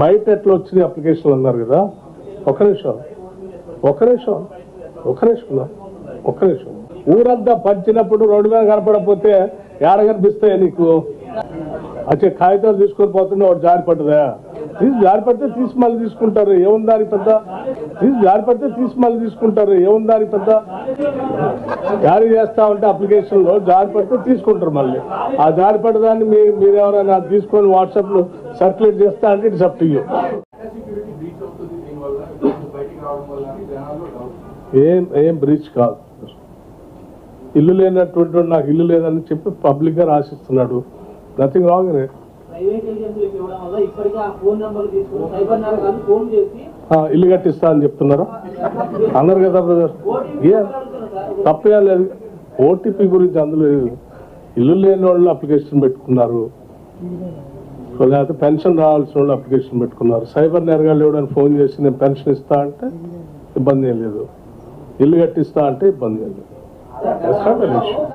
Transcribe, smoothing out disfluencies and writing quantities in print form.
బయట ఎట్లా వచ్చింది అప్లికేషన్లు అన్నారు కదా, ఒక్క నిమిషం ఊరంతా పంచినప్పుడు రోడ్డు మీద కనపడకపోతే ఏడ కనిపిస్తాయి నీకు? అచ్చే కాగితాలు తీసుకొని పోతుండే వాడు జారి పడ్డదా? జారిపడితే తీసి మళ్ళీ తీసుకుంటారు, ఏముందాని పెద్ద? ఏముందాని పెద్ద? జారీ చేస్తా ఉంటే అప్లికేషన్ లో జారిపడితే తీసుకుంటారు, మళ్ళీ ఆ జారిపడ్డదాన్ని మీరు ఎవరైనా తీసుకొని వాట్సాప్ లో సర్క్యులేట్ చేస్తా అంటే ఇట్స్ అప్ టు యూ. ఏం బ్రీచ్ కాదు. ఇల్లు లేనటువంటి నాకు ఇల్లు లేదని చెప్పి పబ్లిక్ గా రాసిస్తున్నాడు. Nothing wrong in it. ఇల్లు కట్టిస్తా అని చెప్తున్నారు అన్నారు కదా బ్రదర్. తప్పే లేదు. ఓటీపీ గురించి అందులో ఇల్లు లేని వాళ్ళు అప్లికేషన్ పెట్టుకున్నారు, లేకపోతే పెన్షన్ రావాల్సిన వాళ్ళు అప్లికేషన్ పెట్టుకున్నారు. సైబర్ నేరగాళ్ళు ఎవడని ఫోన్ చేసి నేను పెన్షన్ ఇస్తా అంటే ఇబ్బంది ఏం లేదు, ఇల్లు కట్టిస్తా అంటే ఇబ్బంది ఏం లేదు.